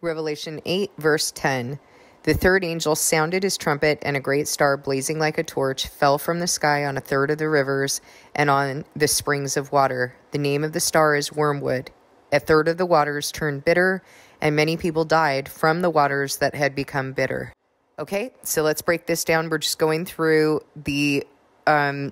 Revelation 8, verse 10. The third angel sounded his trumpet, and a great star blazing like a torch fell from the sky on a third of the rivers and on the springs of water. The name of the star is Wormwood. A third of the waters turned bitter, and many people died from the waters that had become bitter. Okay, so let's break this down. We're just going through the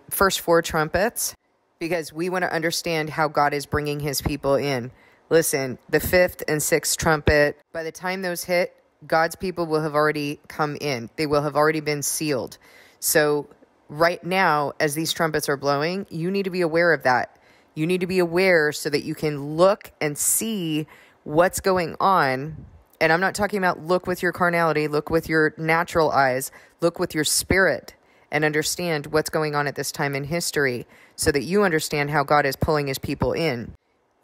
first four trumpets because we want to understand how God is bringing his people in. Listen, the fifth and sixth trumpet, by the time those hit, God's people will have already come in. They will have already been sealed. So right now, as these trumpets are blowing, you need to be aware of that. You need to be aware so that you can look and see what's going on. And I'm not talking about look with your carnality, look with your natural eyes, look with your spirit and understand what's going on at this time in history so that you understand how God is pulling his people in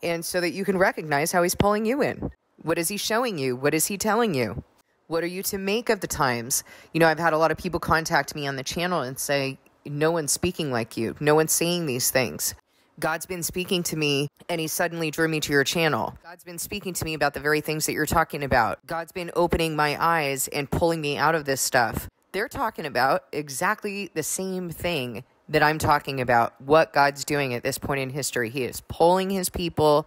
and so that you can recognize how he's pulling you in. What is he showing you? What is he telling you? What are you to make of the times? You know, I've had a lot of people contact me on the channel and say, no one's speaking like you. No one's saying these things. God's been speaking to me and he suddenly drew me to your channel. God's been speaking to me about the very things that you're talking about. God's been opening my eyes and pulling me out of this stuff. They're talking about exactly the same thing that I'm talking about, what God's doing at this point in history. He is pulling his people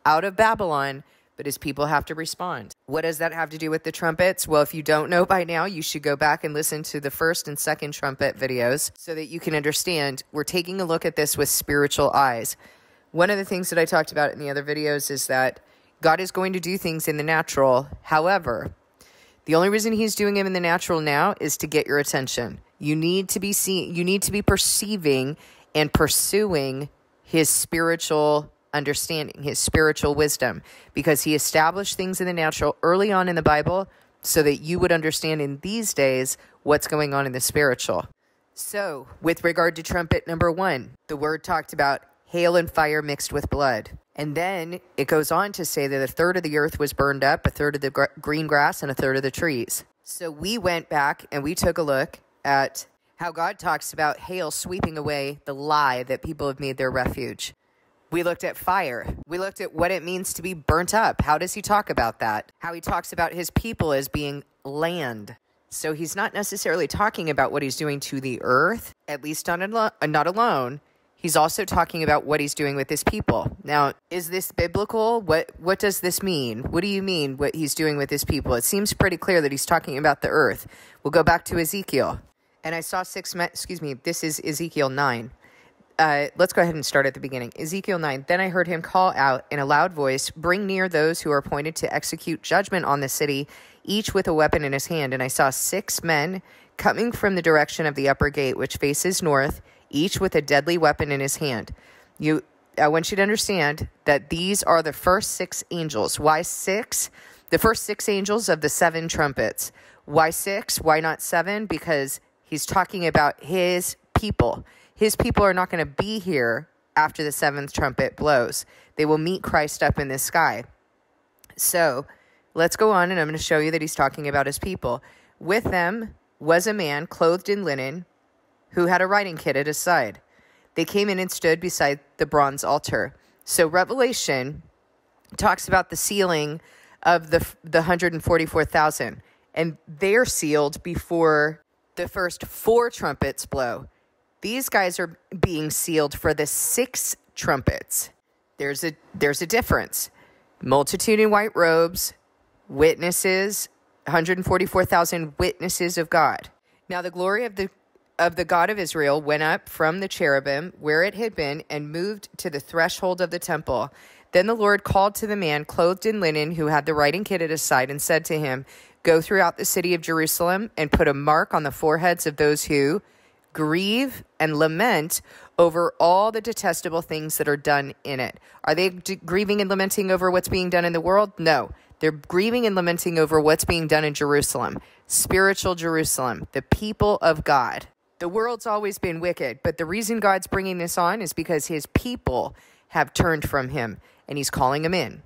out of Babylon, but his people have to respond. What does that have to do with the trumpets? Well, if you don't know by now, you should go back and listen to the first and second trumpet videos so that you can understand. We're taking a look at this with spiritual eyes. One of the things that I talked about in the other videos is that God is going to do things in the natural. However, the only reason he's doing them in the natural now is to get your attention. You need to be perceiving and pursuing his spiritual understanding, his spiritual wisdom, because he established things in the natural early on in the Bible so that you would understand in these days what's going on in the spiritual. So with regard to trumpet number 1, the word talked about hail and fire mixed with blood. And then it goes on to say that a third of the earth was burned up, a third of the green grass, and a third of the trees. So we went back and we took a look at how God talks about hail sweeping away the lie that people have made their refuge. We looked at fire. We looked at what it means to be burnt up. How does he talk about that? How he talks about his people as being land. So he's not necessarily talking about what he's doing to the earth, at least not alone. He's also talking about what he's doing with his people. Now, is this biblical? What does this mean? What do you mean what he's doing with his people? It seems pretty clear that he's talking about the earth. We'll go back to Ezekiel. And I saw this is Ezekiel 9. Let's go ahead and start at the beginning. Ezekiel 9. Then I heard him call out in a loud voice, "Bring near those who are appointed to execute judgment on the city, each with a weapon in his hand." And I saw 6 men coming from the direction of the upper gate, which faces north, each with a deadly weapon in his hand. I want you to understand that these are the first 6 angels. Why 6? The first 6 angels of the 7 trumpets. Why 6? Why not 7? Because he's talking about his people. His people are not going to be here after the 7th trumpet blows. They will meet Christ up in the sky. So let's go on, and I'm going to show you that he's talking about his people. With them was a man clothed in linen who had a writing kit at his side. They came in and stood beside the bronze altar. So Revelation talks about the sealing of the 144,000, and they're sealed before the first 4 trumpets blow. These guys are being sealed for the 6 trumpets. There's a difference. Multitude in white robes, witnesses, 144,000 witnesses of God. Now the glory of the God of Israel went up from the cherubim where it had been and moved to the threshold of the temple. Then the Lord called to the man clothed in linen who had the writing kit at his side and said to him, "Go throughout the city of Jerusalem and put a mark on the foreheads of those who grieve and lament over all the detestable things that are done in it." Are they grieving and lamenting over what's being done in the world? No. They're grieving and lamenting over what's being done in Jerusalem. Spiritual Jerusalem, the people of God. The world's always been wicked, but the reason God's bringing this on is because his people have turned from him, and he's calling them in.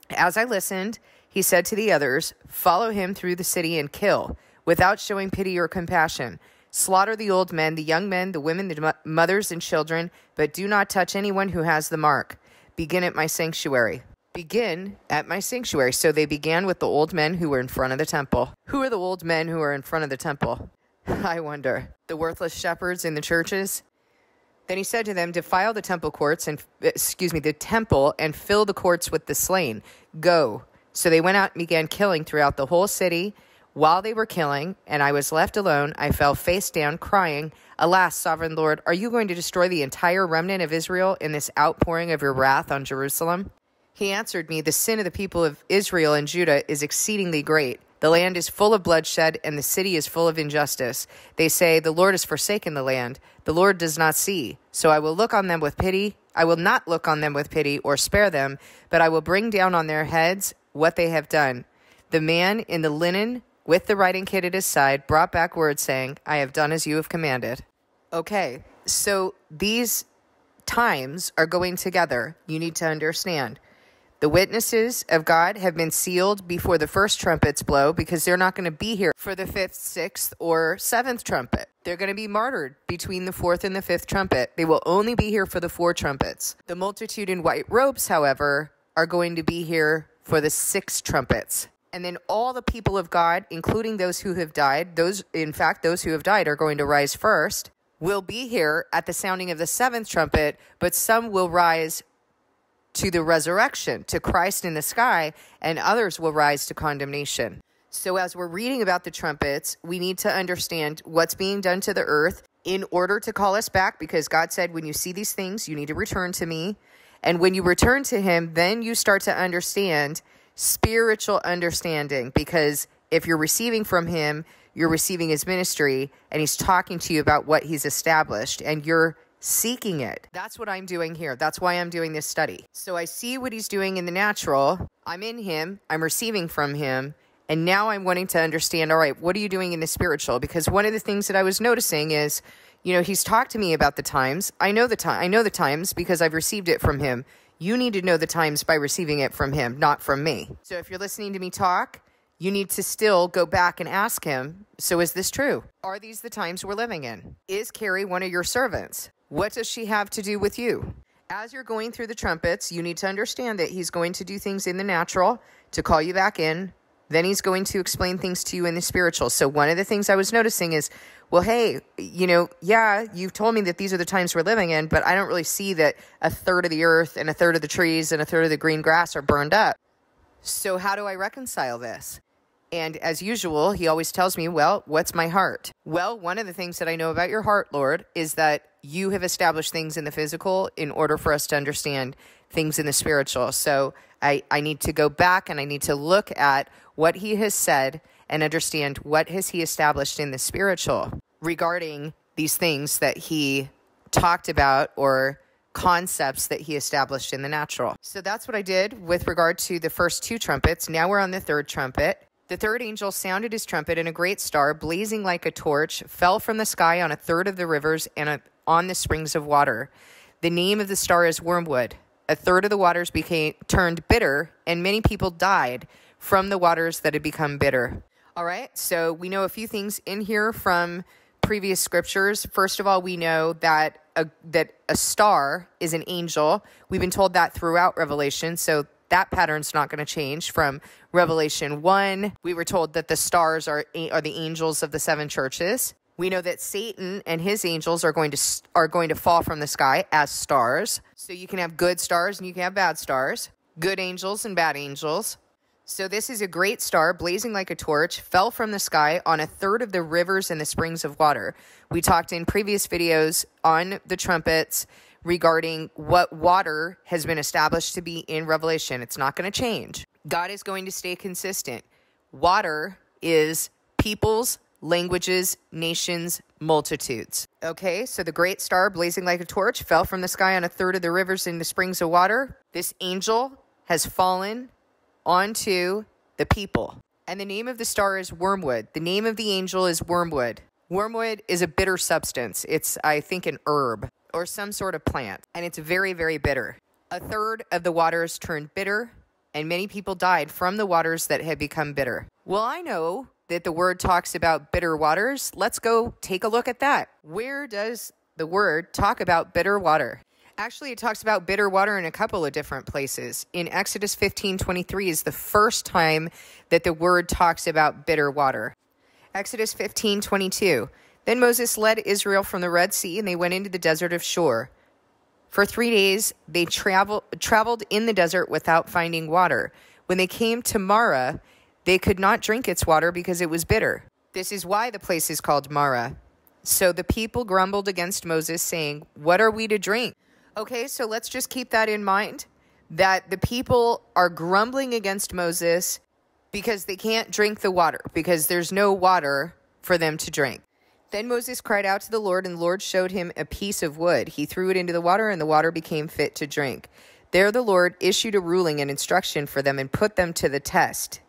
As I listened, he said to the others, "Follow him through the city and kill, without showing pity or compassion. Slaughter the old men, the young men, the women, the mothers and children, but do not touch anyone who has the mark. Begin at my sanctuary." begin at my sanctuary. So they began with the old men who were in front of the temple. Who are the old men who are in front of the temple? I wonder. The worthless shepherds in the churches? Then he said to them, defile the temple the temple and fill the courts with the slain. Go. So they went out and began killing throughout the whole city. While they were killing, and I was left alone, I fell face down, crying, alas, sovereign Lord, are you going to destroy the entire remnant of Israel in this outpouring of your wrath on Jerusalem? He answered me, the sin of the people of Israel and Judah is exceedingly great. The land is full of bloodshed, and the city is full of injustice. They say, the Lord has forsaken the land. The Lord does not see. So I will look on them with pity. I will not look on them with pity or spare them, but I will bring down on their heads what they have done. The man in the linen with the writing kit at his side brought back word saying, I have done as you have commanded. Okay, so these times are going together. You need to understand. The witnesses of God have been sealed before the first trumpets blow because they're not going to be here for the fifth, sixth, or seventh trumpet. They're going to be martyred between the fourth and the fifth trumpet. They will only be here for the four trumpets. The multitude in white robes, however, are going to be here for the six trumpets. And then all the people of God, including those who have died, those who have died are going to rise first, will be here at the sounding of the seventh trumpet, but some will rise to the resurrection, to Christ in the sky, and others will rise to condemnation. So as we're reading about the trumpets, we need to understand what's being done to the earth in order to call us back, because God said, when you see these things, you need to return to me. And when you return to him, then you start to understand spiritual understanding, because if you're receiving from him, you're receiving his ministry, and he's talking to you about what he's established, and you're seeking it. That's what I'm doing here. That's why I'm doing this study. So I see what he's doing in the natural. I'm in him. I'm receiving from him. And now I'm wanting to understand, all right, what are you doing in the spiritual? Because one of the things that I was noticing is, he's talked to me about the times. I know the times because I've received it from him. You need to know the times by receiving it from him, not from me. So if you're listening to me talk, you need to still go back and ask him, so is this true? Are these the times we're living in? Is Carrie one of your servants? What does she have to do with you? As you're going through the trumpets, you need to understand that he's going to do things in the natural to call you back in. Then he's going to explain things to you in the spiritual. So one of the things I was noticing is, well, hey, you've told me that these are the times we're living in, but I don't really see that a third of the earth and a third of the trees and a third of the green grass are burned up. So how do I reconcile this? And as usual, he always tells me, well, what's my heart? Well, one of the things that I know about your heart, Lord, is that you have established things in the physical in order for us to understand things in the spiritual. So I need to go back and I need to look at what he has said and understand what has he established in the spiritual regarding these things that he talked about or concepts that he established in the natural. So that's what I did with regard to the first two trumpets. Now we're on the third trumpet. The third angel sounded his trumpet, and a great star, blazing like a torch, fell from the sky on a third of the rivers and on the springs of water. The name of the star is Wormwood. A third of the waters turned bitter, and many people died from the waters that had become bitter. All right, so we know a few things in here from previous scriptures. First of all, we know that a star is an angel. We've been told that throughout Revelation, so that pattern's not going to change from Revelation 1. We were told that the stars are the angels of the seven churches. We know that Satan and his angels are going to fall from the sky as stars. So you can have good stars and you can have bad stars, good angels and bad angels. So this is a great star, blazing like a torch, fell from the sky on a third of the rivers and the springs of water. We talked in previous videos on the trumpets regarding what water has been established to be in Revelation. It's not going to change. God is going to stay consistent. Water is peoples, languages, nations, multitudes. Okay, so the great star, blazing like a torch, fell from the sky on a third of the rivers and the springs of water. This angel has fallen onto the people. And the name of the star is Wormwood. The name of the angel is Wormwood. Wormwood is a bitter substance. It's, I think, an herb or some sort of plant, and it's very, very bitter. A third of the waters turned bitter, and many people died from the waters that had become bitter. Well, I know that the word talks about bitter waters. Let's go take a look at that. Where does the word talk about bitter water? Actually, it talks about bitter water in a couple of different places. In Exodus 15:23 is the first time that the word talks about bitter water. Exodus 15:22. Then Moses led Israel from the Red Sea, and they went into the desert of Shur. For 3 days, they traveled in the desert without finding water. When they came to Marah, they could not drink its water because it was bitter. This is why the place is called Marah. So the people grumbled against Moses, saying, "What are we to drink?" Okay, so let's just keep that in mind, that the people are grumbling against Moses because they can't drink the water, because there's no water for them to drink. Then Moses cried out to the Lord, and the Lord showed him a piece of wood. He threw it into the water, and the water became fit to drink. There the Lord issued a ruling and instruction for them and put them to the test.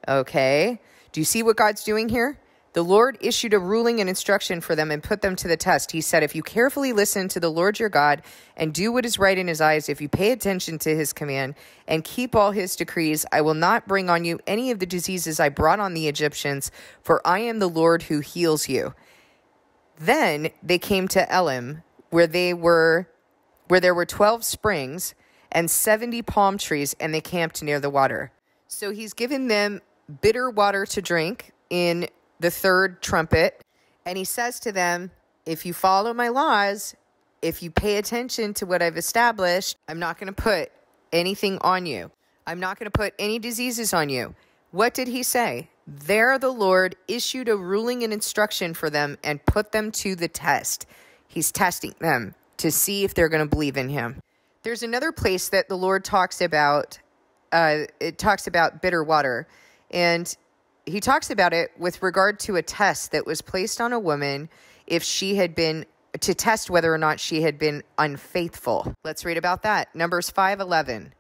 Okay, do you see what God's doing here? The Lord issued a ruling and instruction for them and put them to the test. He said, if you carefully listen to the Lord your God and do what is right in his eyes, if you pay attention to his command and keep all his decrees, I will not bring on you any of the diseases I brought on the Egyptians, for I am the Lord who heals you. Then they came to Elim, where there were 12 springs and 70 palm trees, and they camped near the water. So he's given them bitter water to drink in the third trumpet, and he says to them, if you follow my laws, if you pay attention to what I've established, I'm not going to put anything on you. I'm not going to put any diseases on you. What did he say? There the Lord issued a ruling and instruction for them and put them to the test. He's testing them to see if they're going to believe in him. There's another place that the Lord talks about, it talks about bitter water, and he talks about it with regard to a test that was placed on a woman if she had been, to test whether or not she had been unfaithful. Let's read about that. Numbers 5:11.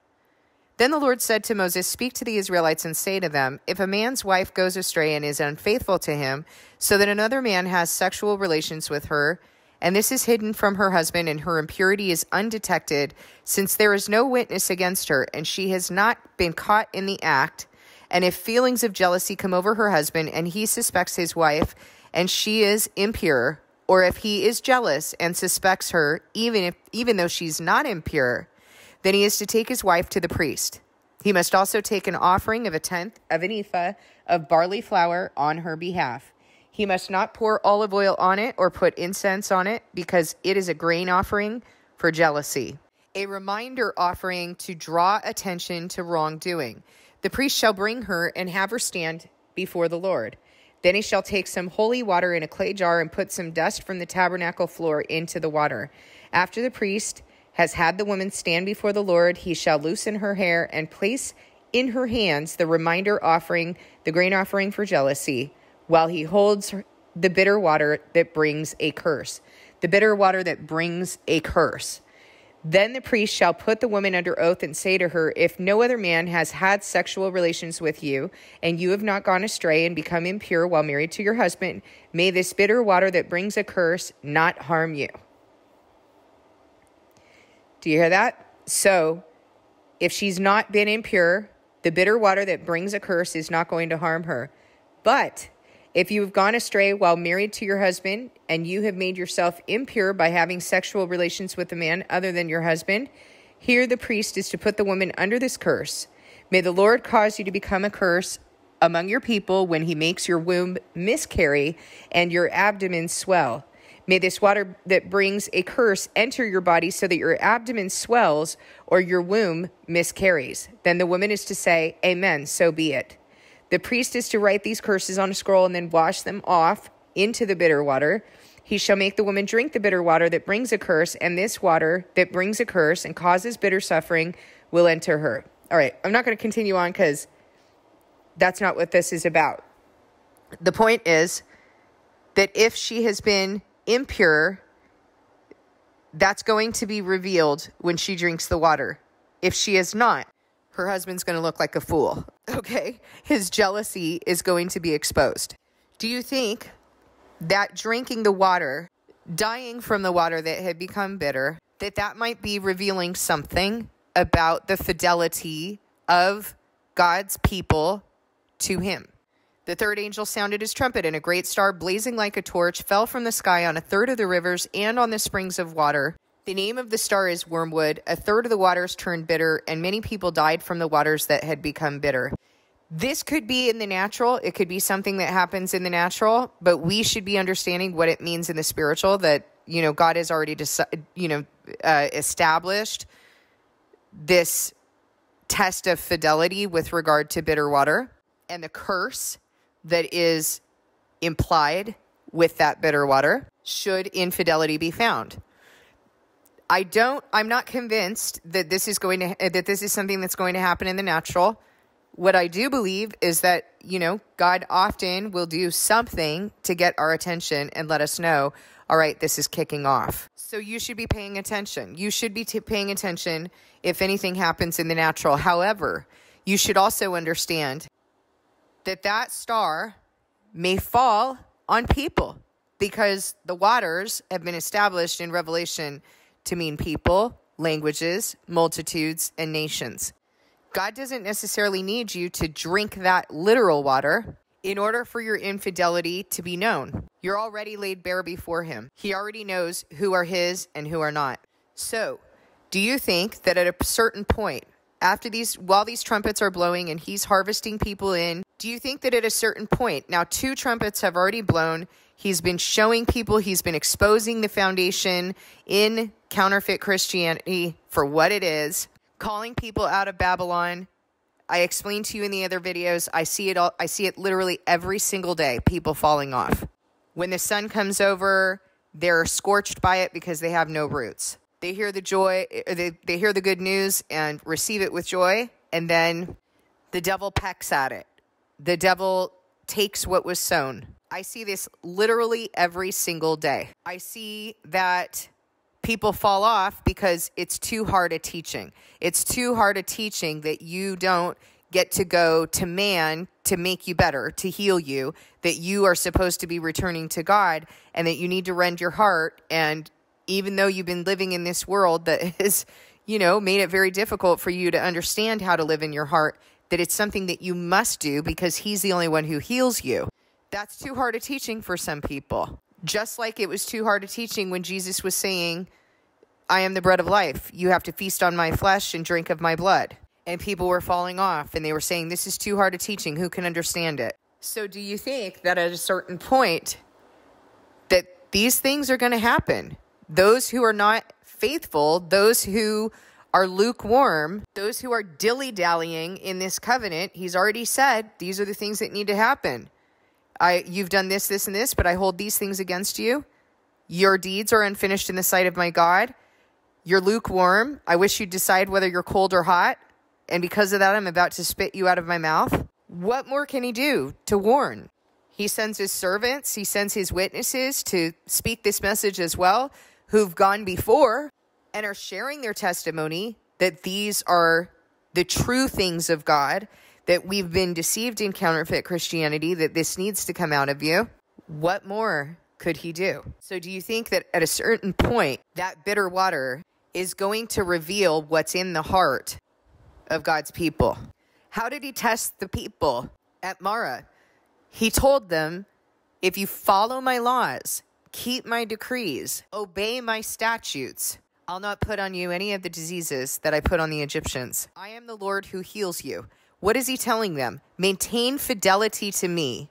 Then the Lord said to Moses, speak to the Israelites and say to them, if a man's wife goes astray and is unfaithful to him, so that another man has sexual relations with her, and this is hidden from her husband, and her impurity is undetected, since there is no witness against her, and she has not been caught in the act, and if feelings of jealousy come over her husband, and he suspects his wife, and she is impure, or if he is jealous and suspects her, even though she's not impure, then he is to take his wife to the priest. He must also take an offering of 1/10 of an ephah of barley flour on her behalf. He must not pour olive oil on it or put incense on it, because it is a grain offering for jealousy, a reminder offering to draw attention to wrongdoing. The priest shall bring her and have her stand before the Lord. Then he shall take some holy water in a clay jar and put some dust from the tabernacle floor into the water. After the priest has had the woman stand before the Lord, he shall loosen her hair and place in her hands the reminder offering, the grain offering for jealousy, while he holds the bitter water that brings a curse. The bitter water that brings a curse. Then the priest shall put the woman under oath and say to her, if no other man has had sexual relations with you, and you have not gone astray and become impure while married to your husband, may this bitter water that brings a curse not harm you. Do you hear that? So, if she's not been impure, the bitter water that brings a curse is not going to harm her. But if you have gone astray while married to your husband, and you have made yourself impure by having sexual relations with a man other than your husband, here the priest is to put the woman under this curse. May the Lord cause you to become a curse among your people when he makes your womb miscarry and your abdomen swell. May this water that brings a curse enter your body so that your abdomen swells or your womb miscarries. Then the woman is to say, Amen, so be it. The priest is to write these curses on a scroll and then wash them off into the bitter water. He shall make the woman drink the bitter water that brings a curse, and this water that brings a curse and causes bitter suffering will enter her. All right, I'm not going to continue on because that's not what this is about. The point is that if she has been impure, that's going to be revealed when she drinks the water. If she is not, her husband's going to look like a fool, okay? His jealousy is going to be exposed. Do you think that drinking the water, dying from the water that had become bitter, that might be revealing something about the fidelity of God's people to him? The third angel sounded his trumpet, and a great star blazing like a torch fell from the sky on 1/3 of the rivers and on the springs of water. The name of the star is wormwood. A third of the waters turned bitter, and many people died from the waters that had become bitter. This could be in the natural. It could be something that happens in the natural, but we should be understanding what it means in the spiritual, that, God has already established this test of fidelity with regard to bitter water and the curse that is implied with that bitter water should infidelity be found. I'm not convinced that this is something that's going to happen in the natural. What I do believe is that, God often will do something to get our attention and let us know, all right, this is kicking off. So you should be paying attention. You should be paying attention if anything happens in the natural. However, you should also understand that star may fall on people, because the waters have been established in Revelation to mean people, languages, multitudes, and nations. God doesn't necessarily need you to drink that literal water in order for your infidelity to be known. You're already laid bare before him. He already knows who are his and who are not. So, do you think that at a certain point, while these trumpets are blowing and he's harvesting people in, do you think that at a certain point, now 2 trumpets have already blown, he's been showing people, he's been exposing the foundation in counterfeit Christianity for what it is, calling people out of Babylon. I explained to you in the other videos, I see it literally every single day, people falling off. When the sun comes over, they're scorched by it because they have no roots. They hear the joy, they hear the good news and receive it with joy, and then the devil pecks at it. The devil takes what was sown. I see this literally every single day. I see that people fall off because it's too hard a teaching. It's too hard a teaching that you don't get to go to man to make you better, to heal you, that you are supposed to be returning to God, and that you need to rend your heart. And even though you've been living in this world that has, made it very difficult for you to understand how to live in your heart, that it's something that you must do because he's the only one who heals you. That's too hard a teaching for some people. Just like it was too hard a teaching when Jesus was saying, I am the bread of life. You have to feast on my flesh and drink of my blood. And people were falling off and they were saying, this is too hard a teaching. Who can understand it? So do you think that at a certain point that these things are going to happen? Those who are not faithful, those who are lukewarm, those who are dilly-dallying in this covenant, he's already said, these are the things that need to happen. You've done this, this, and this, but I hold these things against you. Your deeds are unfinished in the sight of my God. You're lukewarm. I wish you'd decide whether you're cold or hot. And because of that, I'm about to spit you out of my mouth. What more can he do to warn? He sends his servants, he sends his witnesses to speak this message as well, who've gone before and are sharing their testimony that these are the true things of God, that we've been deceived in counterfeit Christianity, that this needs to come out of you. What more could he do? So do you think that at a certain point, that bitter water is going to reveal what's in the heart of God's people? How did he test the people at Mara? He told them, if you follow my laws, keep my decrees, obey my statutes, I'll not put on you any of the diseases that I put on the Egyptians. I am the Lord who heals you. What is he telling them? Maintain fidelity to me.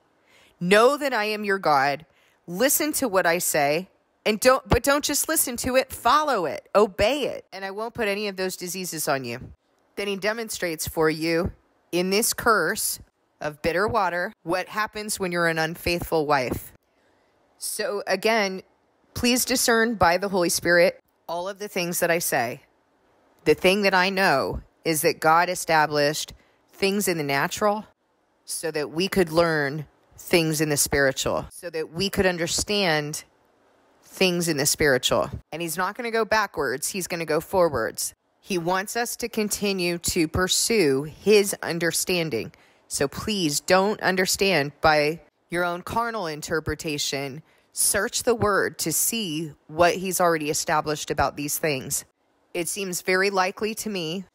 Know that I am your God. Listen to what I say. And don't just listen to it, follow it, obey it. And I won't put any of those diseases on you. Then he demonstrates for you in this curse of bitter water what happens when you're an unfaithful wife. So again, please discern by the Holy Spirit all of the things that I say. The thing that I know is that God established things in the natural so that we could learn things in the spiritual, so that we could understand things in the spiritual. And he's not going to go backwards. He's going to go forwards. He wants us to continue to pursue his understanding. So please don't understand by your own carnal interpretation. Search the word to see what he's already established about these things. It seems very likely to me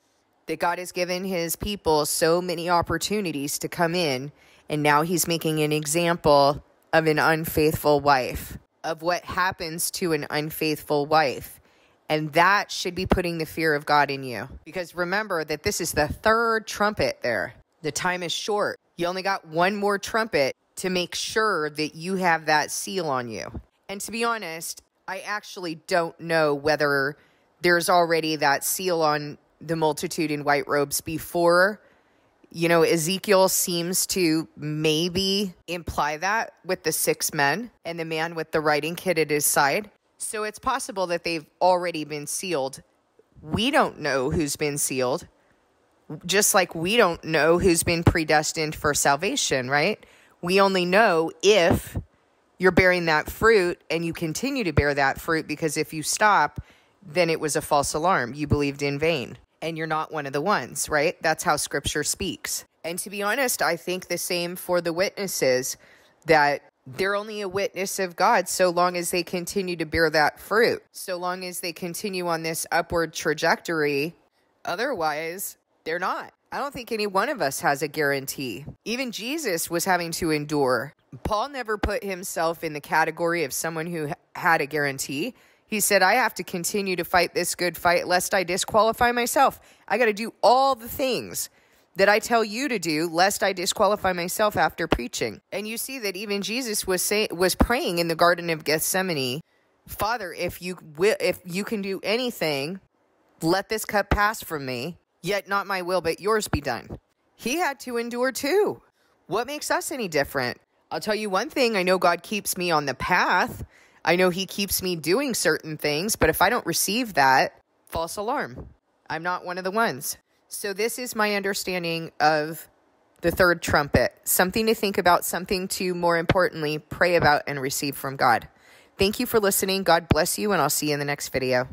that God has given his people so many opportunities to come in, and now he's making an example of an unfaithful wife, of what happens to an unfaithful wife. And that should be putting the fear of God in you. Because remember that this is the third trumpet there. The time is short. You only got one more trumpet to make sure that you have that seal on you. And to be honest, I actually don't know whether there's already that seal on the multitude in white robes before. Ezekiel seems to maybe imply that with the 6 men and the man with the writing kit at his side. So it's possible that they've already been sealed. We don't know who's been sealed, just like we don't know who's been predestined for salvation, right? We only know if you're bearing that fruit and you continue to bear that fruit, because if you stop, then it was a false alarm. You believed in vain, and you're not one of the ones, right? That's how Scripture speaks. And to be honest, I think the same for the witnesses, that they're only a witness of God so long as they continue to bear that fruit, so long as they continue on this upward trajectory. Otherwise, they're not. I don't think any one of us has a guarantee. Even Jesus was having to endure. Paul never put himself in the category of someone who had a guarantee. He said, I have to continue to fight this good fight lest I disqualify myself. I got to do all the things that I tell you to do, lest I disqualify myself after preaching. And you see that even Jesus was praying in the Garden of Gethsemane, Father, if you can do anything, let this cup pass from me, yet not my will, but yours be done. He had to endure too. What makes us any different? I'll tell you one thing. I know God keeps me on the path. I know he keeps me doing certain things, but if I don't receive that, false alarm. I'm not one of the ones. So this is my understanding of the third trumpet. Something to think about, something to, more importantly, pray about and receive from God. Thank you for listening. God bless you, and I'll see you in the next video.